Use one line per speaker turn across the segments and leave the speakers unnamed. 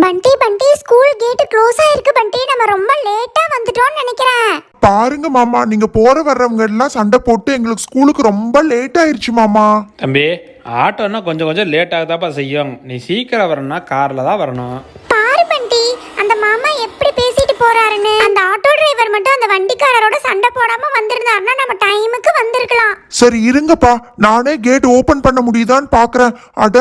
பண்டி பண்டி school gate close ஆயிருக்கு பண்டி. நம்ம ரொம்ப லேட்டா வந்துட்டோம்னு நினைக்கிறேன்.
பாருங்க மாமா, நீங்க போற வர்றவங்க எல்லாம் சண்டை போட்டு எங்களுக்கு ஸ்கூலுக்கு ரொம்ப லேட் ஆயிருச்சு மாமா.
தம்பி, ஆட்டோன்னா கொஞ்சம் கொஞ்சம் லேட் ஆகுதாப்பா செய்யும். நீ சீக்கிரம் வரணும்னா காரில் தான் வரணும்.
பாரு பண்டி, அந்த மாமா எப்படி பேசிட்டு போறாருன்னு. அந்த ஆட்டோ டிரைவர் மட்டும் அந்த வண்டிக்காரரோட சண்டை போடாம வந்திருந்தாருன்னா நம்ம டைமுக்கு வந்திருக்கலாம்.
சரி இருங்கப்பா, நானே கேட் ஓபன் பண்ண முடியுதான்னு பாக்குறேன். அட,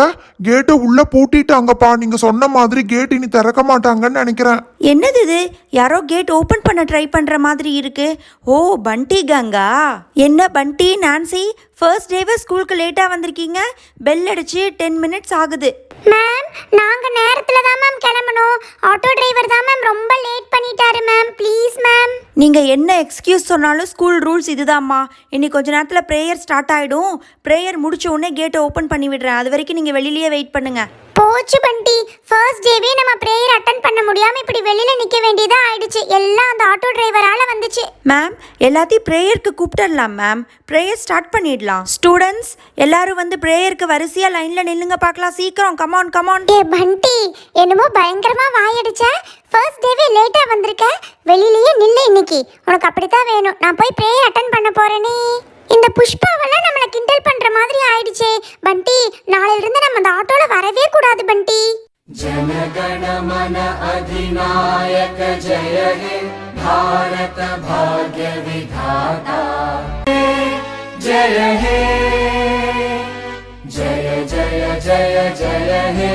கேட்டை உள்ள பூட்டிட்டாங்கப்பா. நீங்க சொன்ன மாதிரி கேட் இனி திறக்க மாட்டாங்கன்னு நினைக்கிறேன்.
என்னது இது? யாரோ கேட் ஓபன் பண்ண ட்ரை பண்ற மாதிரி இருக்கு. ஓ, பண்டி கேங்கா? என்ன பண்டி, நான்சி, ஃபர்ஸ்ட் டேவே ஸ்கூலுக்கு லேட்டா வந்திருக்கீங்க. பெல் அடிச்சு 10 மினிட்ஸ் ஆகுது.
மேம், நாங்க நேரத்துல தான் மேம் கிளம்பணும். ஆட்டோ டிரைவர் தான் மேம் ரொம்ப லேட் பண்ணிட்டாரு மேம். Please ma'am.
நீங்க என்ன எக்ஸ்கியூஸ் சொன்னாலும் ஸ்கூல் ரூல்ஸ் இதுதாம்மா. இன்னைக்கு கொஞ்ச நேரத்தில் ப்ரேயர் ஸ்டார்ட் ஆகிடும். ப்ரேயர் முடிச்ச உடனே கேட்டை ஓப்பன் பண்ணி விடுறேன். அது வரைக்கும் நீங்கள் வெளியிலேயே வெயிட் பண்ணுங்க.
போச்சு பண்டி, ஃபர்ஸ்ட் டேவே நம்ம ப்ரேயர் அட்டெண்ட் பண்ண முடியாம இப்படி வெளியில நிக்க வேண்டியதா ஆயிடுச்சு. எல்லாம் அந்த ஆட்டோ டிரைவரால வந்துச்சு.
மேம், எல்லாத்தையும் ப்ரேயருக்கு கூப்பிட்டுடலாம் மேம். ப்ரேயர் ஸ்டார்ட் பண்ணிடலாம். ஸ்டூடெண்ட்ஸ் எல்லாரும் வந்து ப்ரேயருக்கு வரிசையா லைன்ல நில்லுங்க பார்க்கலாம். சீக்கிரம், கமான் கமான்.
ஏ பண்டி, என்னமோ பயங்கரமா வாயடிச்ச. ஃபர்ஸ்ட் டேவே லேட்டா வந்திருக்க. வெளியிலேயே நில்லு இன்னைக்கு. உனக்கு அப்படித்தான் வேணும். நான் போய் ப்ரேயர் அட்டெண்ட் பண்ண போறேனே. இந்த புஷ்பாவெல்லாம் நம்மள கிண்டல் பண்ற மாதிரி ஆயிடுச்சே. பண்டி, நாளையில இருந்து நம்ம அந்த ஆட்டோல வரவே கூடாது பண்டி.
जनगण मन अधिनायक जय हे भारत भाग्य विधाता जय हे जय जय जय जय हे.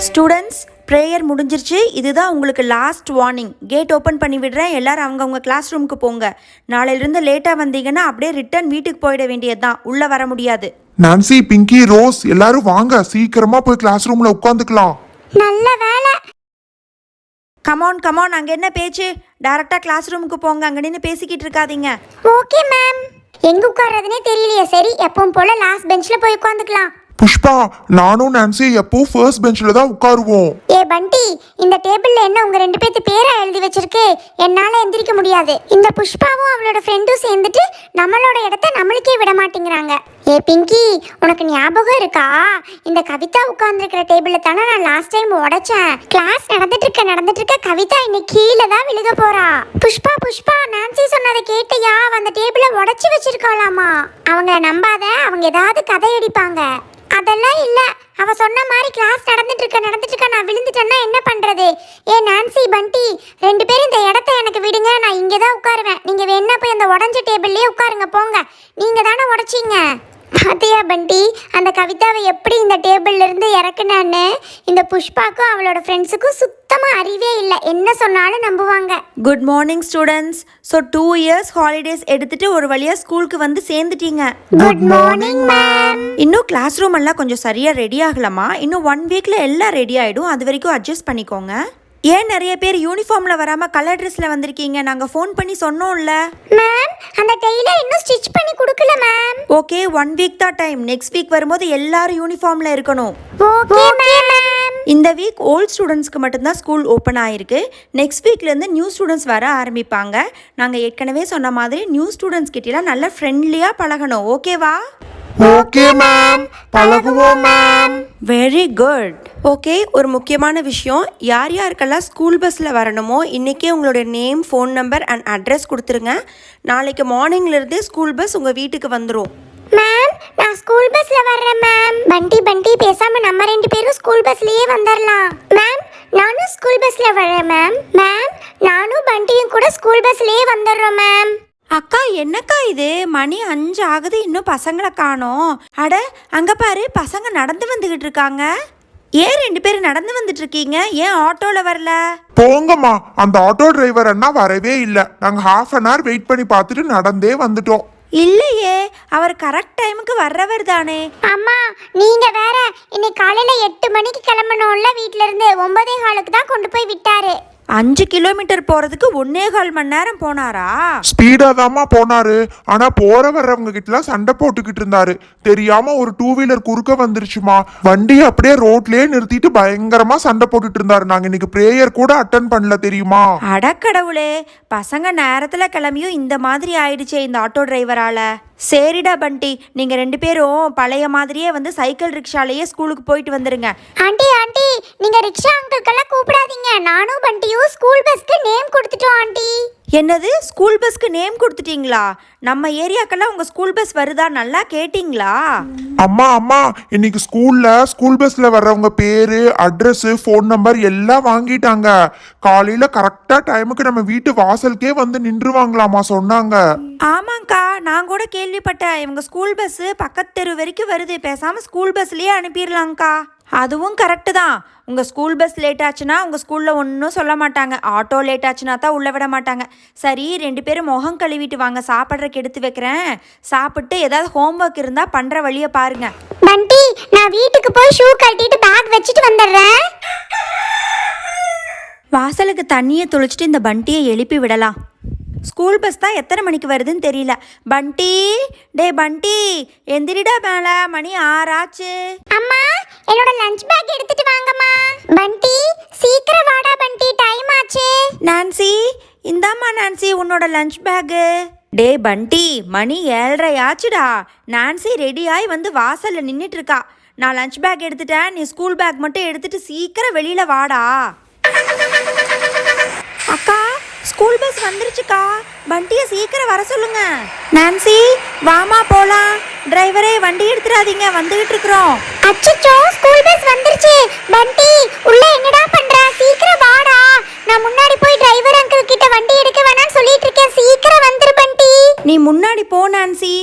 ஸ்டூடெண்ட்ஸ், ப்ரேயர் முடிஞ்சிருச்சு. இதுதான் உங்களுக்கு லாஸ்ட் வார்னிங். கேட் ஓப்பன் பண்ணி விடுறேன். எல்லாரும் அவங்கவுங்க கிளாஸ் ரூமுக்கு போங்க. நாளையிலிருந்து லேட்டாக வந்தீங்கன்னா அப்படியே ரிட்டர்ன் வீட்டுக்கு போயிட வேண்டியது தான். உள்ளே வர முடியாது.
நான்சி, பிங்கி, ரோஸ் எல்லாரும் வாங்க. சீக்கிரமா போய் கிளாஸ் ரூம்ல உட்காந்துக்கலாம்.
நல்ல வேலை.
கமான் கமான், அங்கே என்ன பேச்சு? டைரக்டாக கிளாஸ் ரூமுக்கு போங்க. அங்கே நின்று பேசிக்கிட்டு இருக்காதீங்க.
Okay ma'am. எங்க உட்கார்றதுனே தெரியலையே. சரி, எப்பவும் போல லாஸ்ட் பெஞ்ச்ல போய் உட்காந்துக்கலாம்.
புஷ்பா, நானும் நான்சி எப்போ ஃபர்ஸ்ட் பெஞ்ச்ல தான் உட்காருவோம்.
ஏ பண்டி, இந்த டேபிள்ல என்ன உங்க ரெண்டு பேத்து பேரை எழுதி வச்சிருக்கு? என்னால எந்திரிக்க முடியாது. இந்த புஷ்பாவும் அவளோட ஃப்ரெண்டும் சேர்ந்துட்டு நம்மளோட இடத்த நம்மளுக்கே விட மாட்டேங்கிறாங்க. ஏ பிங்கி, உனக்கு ஞாபகம் இருக்கா? இந்த கவிதா உட்கார்ந்துருக்கிற டேபிள்ல தானே நான் லாஸ்ட் டைம் உடைச்சேன். கிளாஸ் நடந்துட்டு இருக்க கவிதா இன்னைக்கு கீழே தான் விழுக போறா. புஷ்பா புஷ்பா, நான்சி சொன்னதை கேட்டியா? அந்த டேபிள உடைச்சு வச்சிருக்காளாமா. அவங்கள நம்பாத, அவங்க ஏதாவது கதை அடிப்பாங்க. அதெல்லாம் இல்ல, அவ சொன்ன மாதிரி கிளாஸ் நடந்துட்டு இருக்க நான் விழுந்துட்டேன்னா என்ன பண்றது? ஏ நான்சி, பண்டி, ரெண்டு பேரும் இந்த இடத்த எனக்கு விடுங்க. நான் இங்கே தான் உட்காருவேன். நீங்க வேணா போய் அந்த உடஞ்ச டேபிள்லயே உட்காருங்க. போங்க, நீங்க தானே உடைச்சிங்க. பாத்தியா பண்டி, அந்த கவிதாவை எப்படி இந்த டேபிள்ல இருந்து இறக்குனான்னு. இந்த புஷ்பாக்கும் அவளோட ஃப்ரெண்ட்ஸுக்கும் சுத்தமா அறிவே இல்லை. என்ன சொன்னாலும் நம்புவாங்க.
Good morning students. So 2 years holidays எடுத்துட்டு ஒரு வழியாக ஸ்கூலுக்கு வந்து சேர்ந்துட்டீங்க.
Good morning ma'am.
இன்னும் கிளாஸ் ரூம் எல்லாம் கொஞ்சம் சரியாக ரெடி ஆகலாமா? இன்னும் 1 வீக்ல எல்லாம் ரெடி ஆகிடும். அது வரைக்கும் அட்ஜஸ்ட் பண்ணிக்கோங்க. ஏன் நிறைய பேர் யூனிஃபார்மில் வராமல் கலர் ட்ரெஸ்ஸில் வந்திருக்கீங்க? நாங்கள் ஃபோன் பண்ணி சொன்னோம்ல
மேம். அந்த டெய்லர் இன்னும் ஸ்டிச் பண்ணி கொடுக்கல மேம்.
ஓகே, 1 வீக் தான் டைம். நெக்ஸ்ட் வீக் வரும்போது எல்லாரும் யூனிஃபார்மில் இருக்கணும்.
Okay ma'am.
இந்த வீக் ஓல்ட் ஸ்டூடெண்ட்ஸ்க்கு மட்டும்தான் ஸ்கூல் ஓப்பன் ஆயிருக்கு. நெக்ஸ்ட் வீக்லேருந்து நியூ ஸ்டூடெண்ட்ஸ் வர ஆரம்பிப்பாங்க. நாங்கள் ஏற்கனவே சொன்ன மாதிரி நியூ ஸ்டூடெண்ட்ஸ் கிட்டலாம் நல்லா ஃப்ரெண்ட்லியாக பழகணும். ஓகேவா?
ஓகே மேம், பழகுவோம் மேம்.
Very good. ஓகே, ஒரு முக்கியமான விஷயம். யார் யாருக்கெல்லாம் ஸ்கூல் பஸ்ஸில் வரணுமோ இன்றைக்கே உங்களுடைய name, phone number and address கொடுத்துருங்க. நாளைக்கு மார்னிங்லேருந்தே ஸ்கூல் பஸ் உங்கள் வீட்டுக்கு வந்துடும்.
மேம், நான் ஸ்கூல் பஸ்ல வர்றேன் மேம். பண்டி பேசாம நம்ம ரெண்டு பேரும் ஸ்கூல் பஸ்லயே வந்துடலாம். மேம், நானும் ஸ்கூல் பஸ்ல வரேன் மேம். மேம், நானும் பண்டியும் கூட ஸ்கூல் பஸ்லயே வந்துடுறோம் மேம்.
அக்கா, என்னக்கா இது? மணி 5 ஆகுது, இன்னும் பசங்களை காணோம். அட, அங்கே பாரு, பசங்க நடந்து வந்துக்கிட்டு இருக்காங்க. ஏன் 2 பேரும் நடந்து வந்துட்டு இருக்கீங்க? ஏன் ஆட்டோவில் வரல?
போங்கம்மா, அந்த ஆட்டோ டிரைவர் அண்ணா வரவே இல்லை. நாங்க ½ அன் ஹவர் வெயிட் பண்ணி பார்த்துட்டு நடந்தே வந்துட்டோம்.
இல்லையே, அவர் கரெக்ட் டைமுக்கு வர்றவர் தானே.
அம்மா, நீங்க வேற. இன்னைக்கு காலையில 8 மணிக்கு கிளம்பணும்ல வீட்ல இருந்து. 9:15 தான் கொண்டு போய் விட்டாரு.
5 கிலோமீட்டர் போறதுக்கு 1.25 மணி நேரம் போனாரா?
ஸ்பீடா தாமா போனாரு. ஆனா போற வர்றவங்க கிட்டலாம் சண்டை போட்டுக்கிட்டு இருந்தாரு. தெரியாம ஒரு 2 வீலர் குறுக்க வந்துருச்சுமா. வண்டி அப்படியே ரோட்லயே நிறுத்திட்டு பயங்கரமா சண்டை போட்டுட்டு இருந்தாரு. நாங்க இன்னைக்கு பிரேயர் கூட அட்டன் பண்ணல, தெரியுமா?
அடக்கடவுளே, பசங்க நேரத்துல கிளம்பியும் இந்த மாதிரி ஆயிடுச்சே இந்த ஆட்டோ டிரைவரால. சரிடா பண்டி, நீங்கள் 2 பேரும் பழைய மாதிரியே வந்து சைக்கிள் ரிக்ஷாலேயே ஸ்கூலுக்கு போயிட்டு வந்துடுங்க.
ஆண்டி ஆண்டி நீங்க ரிக்ஷா அங்கிள்கெல்லாம் கூப்பிடாதீங்க. நானும் பண்டியும் ஸ்கூல் பஸ்க்கு நேம் கொடுத்துட்டோம் ஆண்டி.
என்னது, ஸ்கூல் பஸ்க்கு நேம் கொடுத்துட்டீங்களா? நம்ம ஏரியாக்கெல்லாம் உங்கள் ஸ்கூல் பஸ் வருதா, நல்லா கேட்டிங்களா?
அம்மா அம்மா இன்னைக்கு ஸ்கூல் பஸ்ல வர்றவங்க பேரு, அட்ரஸ், ஃபோன் நம்பர் எல்லாம் வாங்கிட்டாங்க. காலையில கரெக்டா டைமுக்கு நம்ம வீட்டு வாசலுக்கே வந்து நின்றுவாங்களாமா சொன்னாங்க.
ஆமாங்க்கா, நான் கூட கேள்விப்பட்டேன். இவங்க ஸ்கூல் பஸ்ஸு பக்கத்து தெரு வரைக்கும் வருது, பேசாமல் ஸ்கூல் பஸ்லேயே அனுப்பிடலாங்க்கா. அதுவும் கரெக்டு தான். உங்கள் ஸ்கூல் பஸ் லேட் ஆச்சுன்னா உங்கள் ஸ்கூலில் ஒன்றும் சொல்ல மாட்டாங்க. ஆட்டோ லேட் ஆச்சுன்னா தான் உள்ளே விட மாட்டாங்க. சரி, 2 பேரும் முகம் கழுவிட்டு வாங்க, சாப்பிட்றதுக்கு எடுத்து வைக்கிறேன். சாப்பிட்டு ஏதாவது ஹோம்ஒர்க் இருந்தால் பண்ணுற வழியை பாருங்க.
பண்டி நான் வீட்டுக்கு போய் ஷூ கழட்டிட்டு பேக் வச்சுட்டு வந்துடுறேன்.
வாசலுக்கு தண்ணியை தொளிச்சிட்டு இந்த பண்டியை எழுப்பி விடலாம். ஸ்கூல் பஸ் தான் எத்தனை மணிக்கு வருதுன்னு தெரியல. பண்டி, டே பண்டி, எந்திரிடா மேலே, மணி 6 ஆச்சு.
அம்மா என்னோட லஞ்ச் பேக் எடுத்துட்டு வாங்கம்மா. பண்டி சீக்கிரம் வாடா பண்டி, டைம் ஆச்சு.
நான்சி, இந்தாம்மா நான்சி உன்னோட லஞ்ச் பேக்கு. டே பண்டி, மணி 7:30 ஆச்சுடா. நான்சி ரெடியாகி வந்து வாசலில் நின்றுட்டு இருக்கா. நான் லஞ்ச் பேக் எடுத்துட்டேன், நீ ஸ்கூல் பேக் மட்டும் எடுத்துட்டு சீக்கிரம் வெளியில் வாடா. அக்கா, ஸ்கூல் பஸ் வந்துருச்சுக்கா, பண்டியை சீக்கிரம் வர சொல்லுங்க. நான்சி வாமா போலாம். டிரைவரே வண்டி எடுத்துடாதீங்க, வந்துகிட்டு இருக்கிறோம்.
அச்சச்சோ, ஸ்கூல் பஸ் வந்துருச்சு. பண்டி உள்ள என்னடா பண்ற? சீக்கிரம் வாடா. நான் முன்னாடி போய் டிரைவர் அங்கிள் கிட்ட வண்டி எடுக்க வேணாம்னு சொல்லிட்டு இருக்கேன். சீக்கிரம் வந்துரு பண்டி.
நீ முன்னாடி போ நான்சி.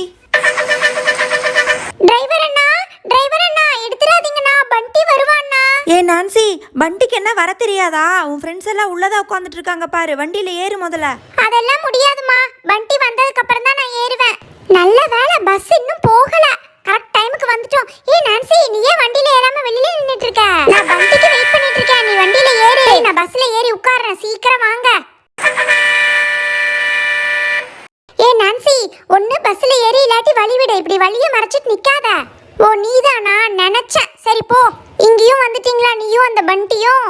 டிரைவர் அண்ணா எடுத்துறாதீங்கண்ணா, பண்டி வருவாண்ணா.
ஏ நான்சி, பண்டிக்கு என்ன வர தெரியாதா? உன் ஃப்ரெண்ட்ஸ் எல்லாம் உள்ளதா உட்காந்துட்டு இருக்காங்க பாரு, வண்டியில ஏறு முதல்ல.
அதெல்லாம் முடியாதுமா, பண்டி வந்ததுக்கு அப்புறம் தான் நான் ஏறுவேன். நல்ல வேளை பஸ் இன்னும் போகல, கரெக்ட் டைமுக்கு வந்துட்டோம். ஏ நான்சி, நீ ஏன் வண்டியில ஏறாம வெளியில நின்னுட்டு இருக்க? நான் பண்டிக்கு வெயிட் பண்ணிட்டு இருக்கேன், நீ வண்டியில ஏறு. நான் பஸ்ல ஏறி உட்கார்றேன், சீக்கிரம் வாங்க. ஏ நான்சி, ஒண்ணு பஸ்ல ஏறி இல்லாட்டி வழி விடு, இப்படி வழியை மறைச்சிட்டு நிக்காத. ஓ நீதானா, நினைச்சேன். சரி போ. இங்கேயும் வந்துட்டீங்களா நீயும் அந்த பண்டியும்?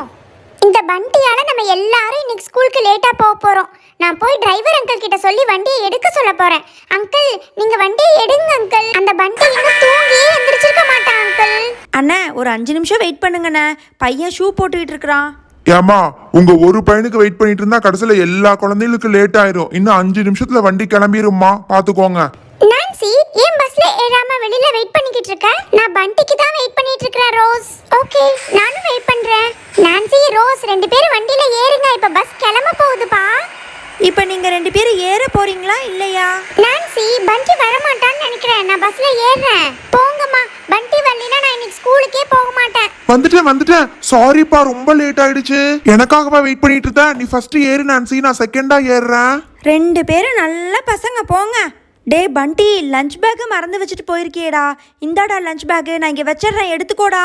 இந்த பண்டியால நம்ம எல்லாரும் இன்னைக்கு ஸ்கூலுக்கு லேட்டா போக போறோம். நான் போய் டிரைவர் அங்கிள் கிட்ட சொல்லி வண்டியை எடுக்க சொல்ல போறேன். அங்கிள் நீங்க வண்டியை எடுங்க அங்கிள். அந்த பண்டி இன்னும் தூங்கியே எந்திரிச்சிருக்க மாட்டான் அங்கிள்.
அண்ணா ஒரு 5 நிமிஷம் வெயிட் பண்ணுங்கண்ணே, பையன் ஷூ போட்டுக்கிட்டு இருக்கிறான்.
ஏமா உங்க ஒரு பையனுக்கு வெயிட் பண்ணிட்டு இருந்தா கடைசியில எல்லா குழந்தைகளுக்கும் லேட் ஆயிரும். இன்னும் 5 நிமிஷத்துல வண்டி கிளம்பிரும்மா, பாத்துக்கோங்க.
நான்சி ஏன் பஸ்ல ஏறாம வெளியில வெயிட் பண்ணிக்கிட்டு இருக்க? நான் பண்டிக்கு தான் வெயிட் பண்ணிட்டு இருக்கேன் ரோஸ். ஓகே நானும் வெயிட் பண்றேன். நான்சி ரோஸ் 2 பேரும் வண்டியில ஏறுங்க, இப்ப பஸ் கிளம்ப போகுதுப்பா.
இப்போ நீங்க 2 பேரும் ஏற போறீங்களா இல்லையா?
நான்சி பண்டி வர மாட்டான்னு நினைக்கிறேன், நான் பஸ்ல ஏறுறேன். போங்கம்மா, பண்டி வரலைன்னா நான் இன்னைக்கு ஸ்கூலுக்கே போக மாட்டேன்.
வந்துட்டேன். சாரிப்பா, ரொம்ப லேட் ஆயிடுச்சு. எனக்காகவா வெயிட் பண்ணிட்டு இருந்த? நீ ஃபர்ஸ்ட் ஏறு நான்சி, நான் செகண்டா ஏறுறேன்.
2 பேரும் நல்ல பசங்க போங்க. டே பண்டி, லஞ்ச் பேக்கை மறந்து வச்சுட்டு போயிருக்கியேடா. இந்தாடா லஞ்ச் பேக்கு, நான் இங்கே வச்சிடுறேன், எடுத்துக்கோடா.